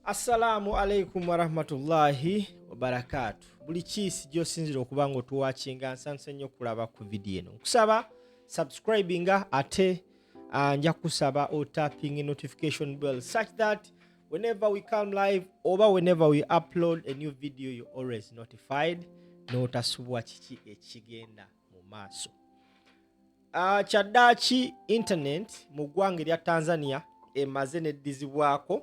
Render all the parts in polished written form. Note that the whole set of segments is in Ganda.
Assalamu alaikum warahmatullahi wabarakatuh. Buli kiisi gy'osinzira okuba ng'otuwaakinga nsanse nnyo kulaba ku vidiyo eno. Nkusaba subscribinga ate nja kusaba tapping notification bell such that whenever we come live oba whenever we upload a new video you're always notified n'otasubwa kiki ekigenda mu maaso. Kyaddaaki internet mu ggwanga erya Tanzania emaze neddizibwako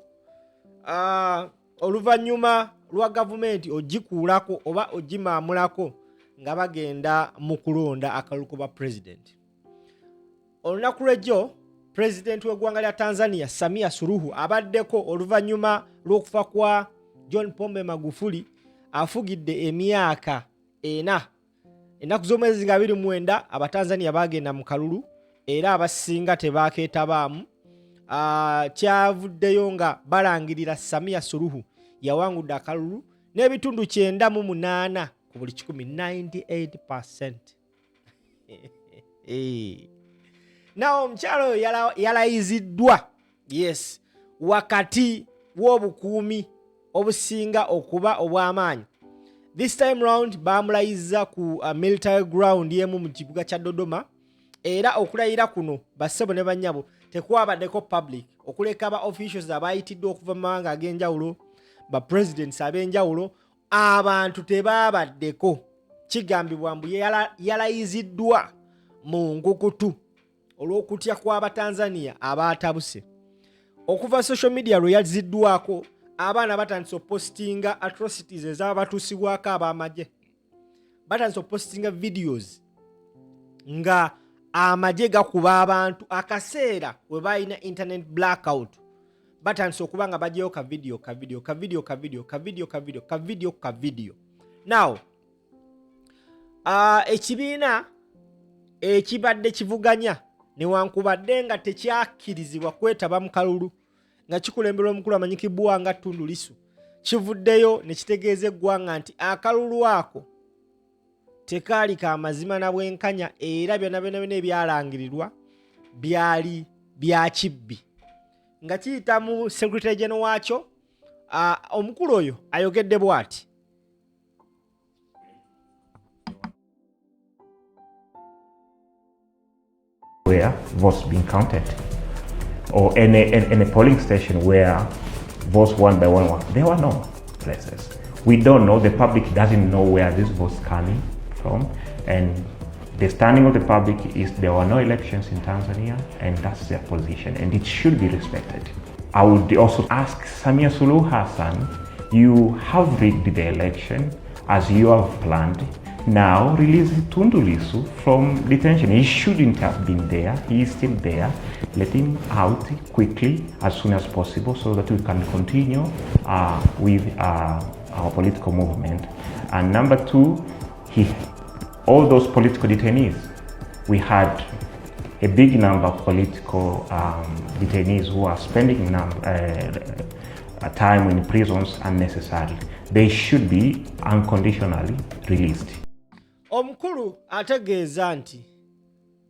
oluvannyuma lwa gavumenti ogikuulako oba ogimaamulako nga bagenda mu kulonda akalulu ku president. Olunaku lw'ejjo president w'eggwanga lya Tanzania Samia Suluhu abaddeko oluvannyuma lw'okufa kwa John Pombe Magufuli afugidde emyaka 4. Ennaku z'omwezi nga 29 Abatanzania bagenda mu kalulu era abasinga tebaakeetabaamu. Kyavuddeyo nga balangirira Samia Suluhu yawangudde akalulu n'ebitundu 98 ku buli 98%. Nawo omukyalo yalayiziddwa yes wakati w'obukuumi obusinga okuba obw'amaanyi. This time round bamulayiza ku military ground yemu mu kibuga kya Dodoma era okulayira kuno bassebo ne bannyabo tekwabaddeko public okuleka aba officials abayitiddwe okuva mu mawanga ag'enjawulo ba presidents ab'enjawulo abantu tebaabaddeko. Kigambibwa mbu yalayiziddwa mu nkukutu olw'okutya kw'Abatanzania abaatabuse. Okuva social media lwe yaziddwako abaana batandise opostinga atrocities ez'abatuusibwako ab'amagye. Batandise opostinga videos nga amagye gakuba abantu akaseera we balina internet blackout. Batandise okuba nga bagyeyo ka video. Now ekibiina ekibadde kivuganya newankubadde nga tekyakkirizibwa kwetaba mu kalulu nga kikulemberwa omukulu amanyikibwa nga Tundu Lissu kivuddeyo ne kitegeeza eggwanga nti akalulu ako tekaali ka mazima na bwenkanya era byonna ebyalangirirwa byali bya kibbi. Nga kiyita mu secretary general waakyo omukulu oyo ayogedde bw'ati. Where votes being counted or any polling station where votes one by one, there were no places. We don't know, the public doesn't know where these votes coming from, and the standing of the public is there were no elections in Tanzania, and that's their position, and it should be respected. I would also ask Samia Suluhu Hassan, you have rigged the election as you have planned. Now release Tundu Lissu from detention. He shouldn't have been there. He is still there. Let him out quickly as soon as possible so that we can continue with our political movement. And number 2, all those political detainees. We had a big number of political detainees who are spending time in prisons unnecessarily. They should be unconditionally released. Omukulu ategeeza nti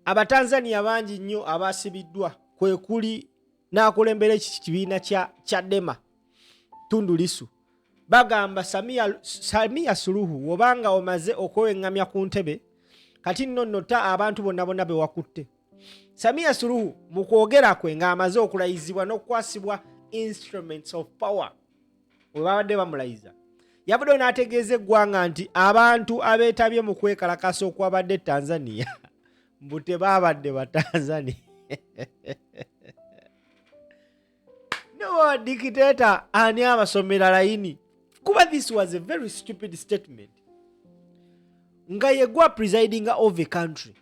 Abatanzania bangi nnyo abasibiddwa kwe kuli n'akulembera ekibiina kya Dema Tundu Lissu. Bagamba Samia Suluhu wobanga omaze okweŋŋamya ku ntebe kati nno nnota abantu bonna be wakutte. Samia Suluhu mu kwogera kwe ng'amaze okulayizibwa n'okukwasibwa instruments of power we babadde bamulayiza yavuddeyo n'ategeeza eggwanga nti abantu abeetabye mu kwekalakaasa okwabadde Tanzania mbu tebaabadde Batanzania. No dictator ani abasomera layini kuba this was a very stupid statement. Nga yegwa presiding over a country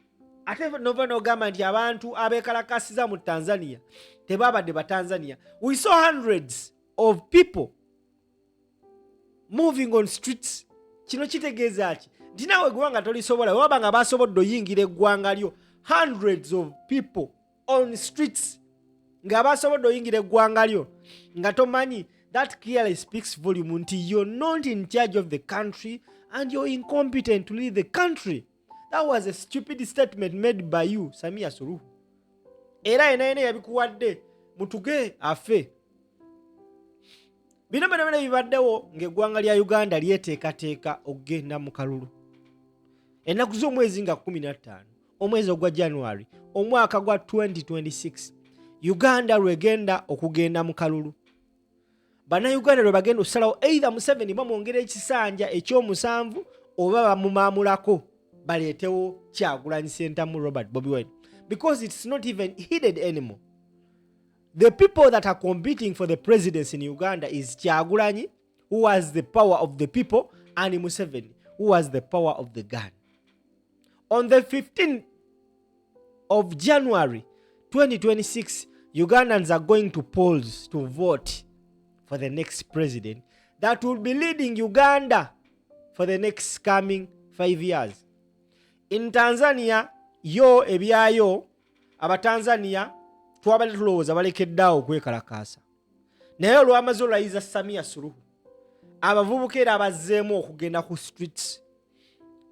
ate nova n'ogamba nti abantu abeekalakasiza mu Tanzania tebaabadde Batanzania. We saw hundreds of people moving on streets. Kino kitegeeza ki? Nti naawe eggwanga tolisobola waba nga basobodde oyingira eggwanga lyo hundreds of people on streets nga basobodde oyingira eggwanga lyo nga tomanyi. That clearly speaks volume nti you're not in charge of the country and you're incompetent to lead the country. That was a stupid statement made by you, Samia Suluhu. Era ena yabikuwadde mutuge afe. bino byonna bibaddewo ng'eggwanga lya Uganda lyeteekateeka okugenda mu kalulu. Ennaku z'omwezi nga 15 omwezi ogwa January omwaka gwa 2026 Uganda lwegenda okugenda mu kalulu. Bannayuganda lwe bagenda okusalawo either Museveni bamwongera ekisanja eky'omusanvu oba bamumaamulako baleetewo Kyagulanyi Ssentamu Robert Bobi Wine, because it's not even heated anymore. The people that are competing for the presidency in Uganda is Kyagulanyi, who has the power of the people, and Museveni, who has the power of the gun. On the 15th of January 2026, Ugandans are going to polls to vote for the next president that will be leading Uganda for the next coming 5 years. In Tanzania, yo ebyayo Abatanzania twabadde tulowooza balekeddeawo okwekalakaasa. Naye olw'amaze olayiza Samia Suluhu, abavubuka era abazzeemu okugenda ku streets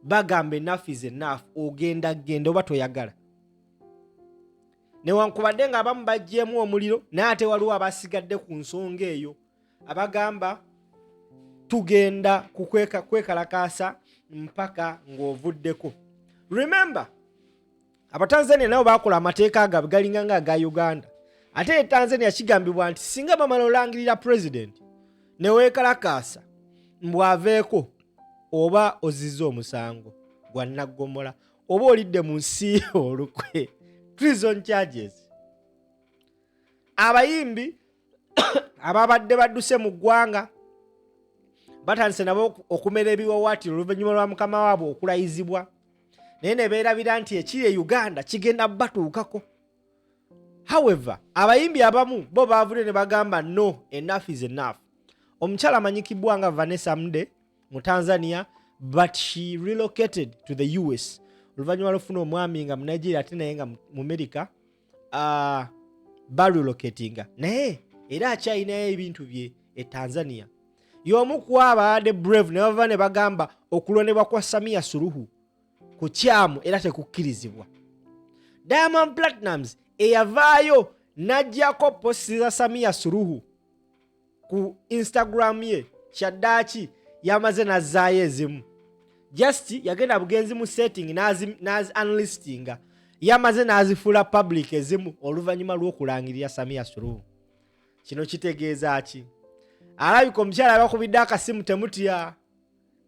bagamba enough is enough, ogenda genda oba toyagala. Newankubadde nga abamu bajjeemu omuliro, naye ate waliwo abasigadde ku nsonga eyo abagamba tugenda kwekalakaasa mpaka ng'ovuddeko. Remember, Abatanzania nabo bakola amateeka agabwe galinga nga aga Uganda. Ate Tanzania kigambibwa nti singa bamala olangirira president ne weekalakaasa mbwaveeko oba ozizza omusango gwa naggomola oba olidde mu nsi olukwe, treason charges. Abayimbi ababadde badduse mu ggwanga batandise nabo okumera ebiwawaatiro oluvannyuma lwa mukama waabwe okulayizibwa, naye ne beerabira nti ekiri e Uganda kigenda batuukako. However, abayimbi abamu bo baavudde ne bagamba no, enough is enough. Omukyala amanyikibwa nga Vanessa Mdee mu Tanzania, but she relocated to the US. Oluvannyuma lw'ofuna omwami nga mu Nigeria ate naye nga mu America, barelocatinga. Naye era akyayinayo ebintu bye e Tanzania. Y'omu ku abadde brave ne bava ne bagamba okulondebwa kwa Samia Suluhu kukyamu era tekukkirizibwa. Diamond Platnumz eyavaayo n'ajjako posti za Samia Suluhu ku Instagram ye kyaddaaki yamaze n'azzaayo ezimu. Just yagenda bugenzi mu setting n'azi unlistinga, yamaze n'azifuula public ezimu oluvannyuma lw'okulangirira Samia Suluhu. Kino kitegeeza ki? Alabika omukyala abakubidde akasimu temutya,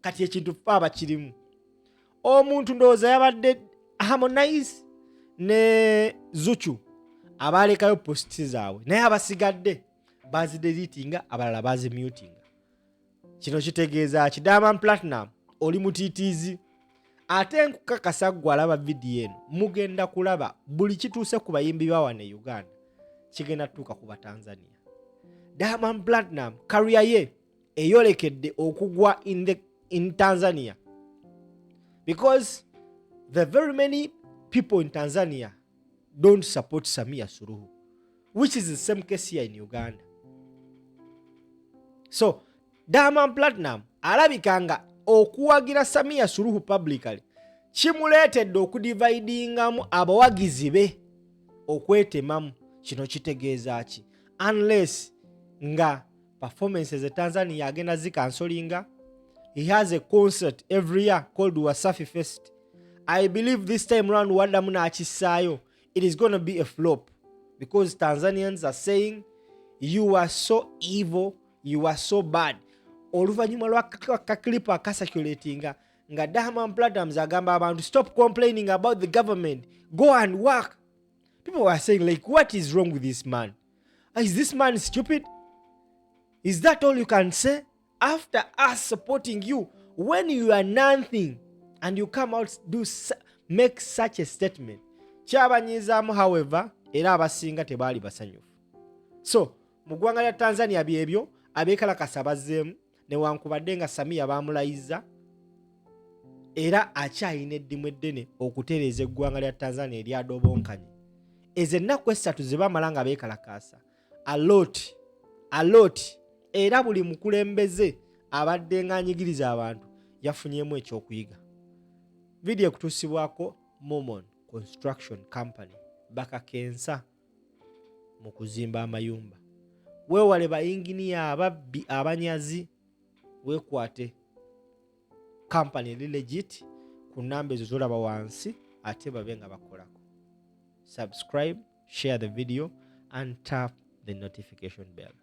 kati ekintu ffe abakirimu. Omuntu ndowooza yabadde Harmonize ne Zuchu abalekayo posti zaabwe, naye abasigadde bazidelitinga, abalala bazimutinga. Kino kitegeeza ki? Diamond Platinum oli mutiitiizi. Ate nkukakasa ggwe alaba vidiyo eno mugenda kulaba buli kituuse ku bayimbi ba wano e Uganda kigenda tuuka ku Batanzania. Diamond Platinum career ye eyolekedde okugwa in Tanzania, because the very many people in Tanzania don't support Samia Suluhu, which is the same case here in Uganda. So Diamond Platinum alabika nga okuwagira Samia Suluhu publicly kimuleetedde okudividingamu abawagizi be okwetemamu. Kino kitegeeza ki? Unless nga performances e Tanzania agenda zikansolinga. He has a concert every year called Wasafi Fest. I believe this time around waddamu n'akissaayo, it is going to be a flop, because Tanzanians are saying you are so evil, you are so bad. Oluvannyuma lwa kaklipa akasakulatinga nga Diamond Platnumz agamba abantu stop complaining about the government, go and work. People were saying like, what is wrong with this man? Is this man stupid? Is that all you can say? After us supporting you, when you are nothing and you come out make such a statement. Kyabanyizaamu, however, era abasinga tebaali basanyufu. So mu ggwanga lya Tanzania byebyo abeekalakasa bazzeemu, newankubadde nga Samia baamulayiza era akyayina eddimu eddene okutereeza eggwanga lya Tanzania eryadobonkanye. Ezo ennaku esatu ze bamala nga beekalakaasa alot, era buli mukulembeze abadde nga anyigiriza abantu yafunyemu ekyokuyiga. Vidiyo ekutuusibwako Momon Construction Company bakakensa mu kuzimba amayumba. weewale bayinginiya ababbi abanyazi weekwate kampani eri legit ku nnamba ezo zolaba wansi ate babe nga bakolako. Subscribe, share the video and tap the notification bell.